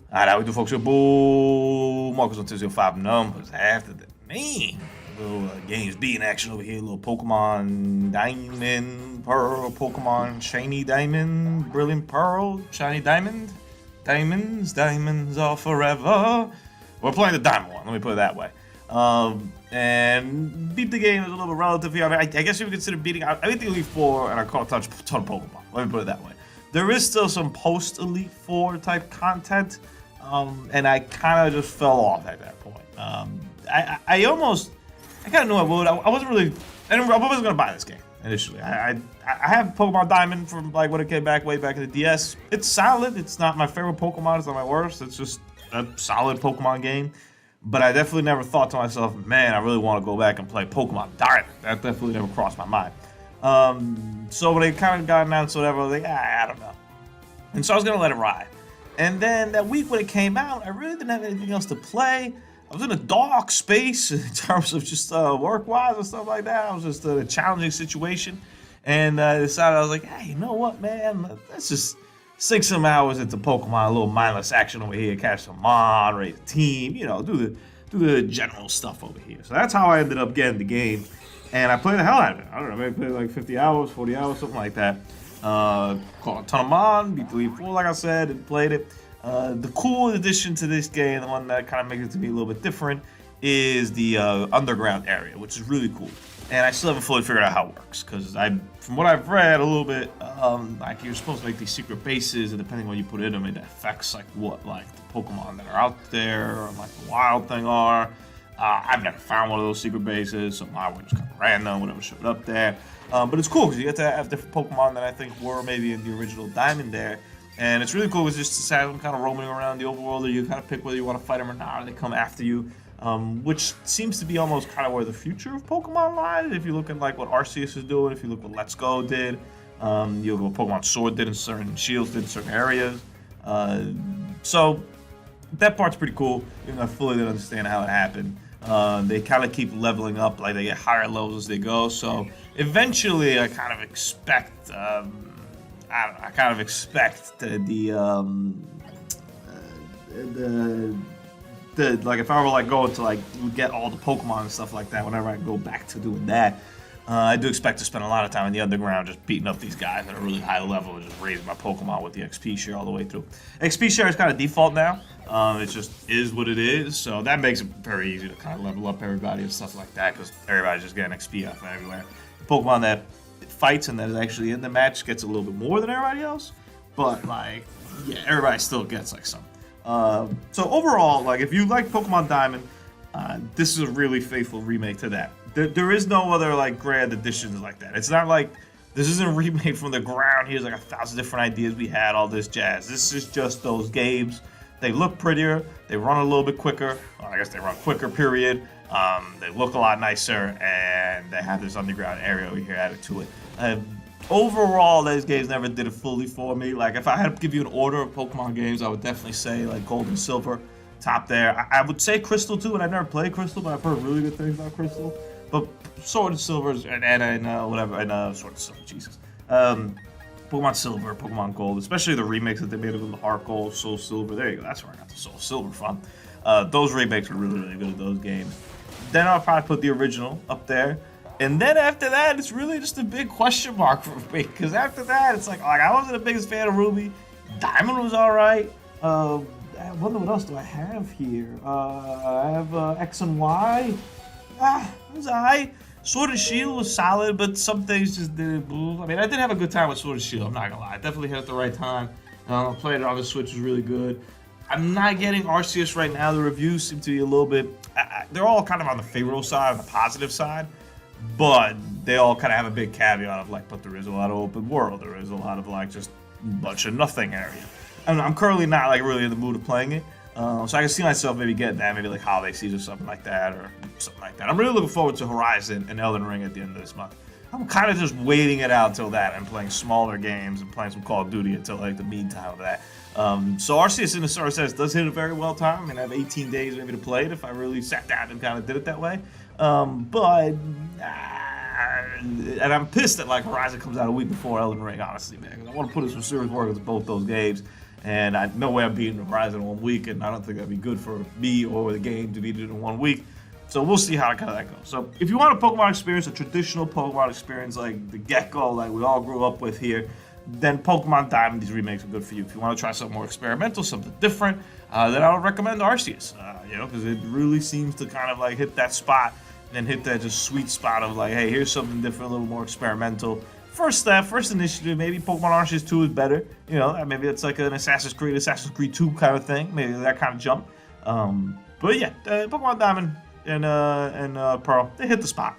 Alright, how we do, folks? Your bull Marcus on 205 numbers after the name. Little games B in action over here. Little Pokemon Diamond, Pearl, Pokemon Shiny Diamond, Brilliant Pearl, Shiny Diamond. Diamonds are forever. We're playing the Diamond one, let me put it that way. And beat the game is a little bit relative here. I mean, I guess you would consider beating. I beat the Elite Four and I caught a ton of Pokemon. Let me put it that way. There is still some post Elite Four type content. And I kind of just fell off at that point. I kind of knew I would. I wasn't really. I wasn't gonna buy this game initially. I have Pokemon Diamond from like when it came back way back in the DS. It's solid. It's not my favorite Pokemon. It's not my worst. It's just a solid Pokemon game. But I definitely never thought to myself, man, I really want to go back and play Pokemon Diamond. That definitely never crossed my mind. So when it kind of got announced, or whatever, I was like, I don't know. And so I was gonna let it ride. And then that week when it came out, I really didn't have anything else to play. I was in a dark space in terms of just work-wise and stuff like that. I was just in a challenging situation. And I decided, I was like, hey, you know what, man? Let's just sink some hours into Pokemon, a little mindless action over here, catch some mon, raid a team, you know, do the general stuff over here. So that's how I ended up getting the game. And I played the hell out of it. I don't know, maybe I played like 50 hours, 40 hours, something like that. Caught a ton of mon, beat the Elite Four, like I said, and played it. The cool addition to this game, the one that kind of makes it to be a little bit different, is the underground area, which is really cool. And I still haven't fully figured out how it works, because from what I've read a little bit, like you're supposed to make these secret bases, and depending on what you put in them, it affects like what like the Pokemon that are out there, or like the wild thing are. I've never found one of those secret bases, so mine were just kind of random, whatever showed up there. But it's cool because you get to have different Pokemon that I think were maybe in the original Diamond there. And it's really cool because just to have them kind of roaming around the overworld, or you kind of pick whether you want to fight them or not, or they come after you. Which seems to be almost kind of where the future of Pokemon lies. If you look at like what Arceus is doing, if you look what Let's Go did, you look what Pokemon Sword did in certain Shields did in certain areas. So that part's pretty cool. Even though I fully didn't understand how it happened. They kind of keep leveling up, like they get higher levels as they go. So eventually, I kind of expect, I don't know, I kind of expect like if I were like going to like get all the Pokemon and stuff like that, whenever I go back to doing that, I do expect to spend a lot of time in the underground just beating up these guys at a really high level and just raising my Pokemon with the XP share all the way through. XP share is kind of default now. It just is what it is, so that makes it very easy to kind of level up everybody and stuff like that, because everybody's just getting XP off everywhere. The Pokemon that fights and that is actually in the match gets a little bit more than everybody else, but like, yeah, everybody still gets like some. So overall, like if you like Pokemon Diamond, this is a really faithful remake to that. There is no other like grand additions like that. It's not like this isn't a remake from the ground. Here's like 1,000 different ideas we had, all this jazz. This is just those games. They look prettier. They run a little bit quicker. Well, I guess they run quicker, period. They look a lot nicer, and they have this underground area over here added to it. Overall, these games never did it fully for me. Like, if I had to give you an order of Pokemon games, I would definitely say, like, Gold and Silver, top there. I would say Crystal, too, and I've never played Crystal, but I've heard really good things about Crystal. But Sword and Silver, and whatever, and Sword and Silver, Jesus. Pokemon Silver, Pokemon Gold, especially the remakes that they made of them, the Heart Gold, Soul Silver. There you go, that's where I got the Soul Silver from. Those remakes were really, really good at those games. Then I'll probably put the original up there. And then after that, it's really just a big question mark for me. Because after that, it's like I wasn't the biggest fan of Ruby. Diamond was alright. I wonder what else do I have here. I have X and Y. It was alright. Sword and Shield was solid, but some things just didn't move. I mean, I did have a good time with Sword and Shield, I'm not gonna lie. I definitely hit it at the right time. Playing it on the Switch was really good. I'm not getting Arceus right now. The reviews seem to be a little bit... they're all kind of on the favorable side, on the positive side. But they all kind of have a big caveat of like, but there is a lot of open world. There is a lot of like just a bunch of nothing area. And I'm currently not like really in the mood of playing it. So I can see myself maybe getting that, maybe like holiday season or something like that, or something like that. I'm really looking forward to Horizon and Elden Ring at the end of this month. I'm kind of just waiting it out till that and playing smaller games and playing some Call of Duty until like the meantime of that. So Arceus in the Star says does hit a very well time. I mean, I have 18 days maybe to play it if I really sat down and kind of did it that way. And I'm pissed that like Horizon comes out a week before Elden Ring, honestly, man. 'Cause I want to put in some serious work into both those games. And no way I'm beating Horizon in 1 week, and I don't think that'd be good for me or the game to beat it in 1 week. So we'll see how kind of that goes. So if you want a Pokemon experience, a traditional Pokemon experience like the Gecko, like we all grew up with here, then Pokemon Diamond, these remakes are good for you. If you want to try something more experimental, something different, then I would recommend Arceus, because it really seems to kind of like hit that spot and hit that just sweet spot of like, hey, here's something different, a little more experimental. First step, first initiative, maybe Pokemon Arceus 2 is better. Maybe it's like an Assassin's Creed 2 kind of thing, maybe that kind of jump. But yeah, Pokemon Diamond and Pearl, they hit the spot.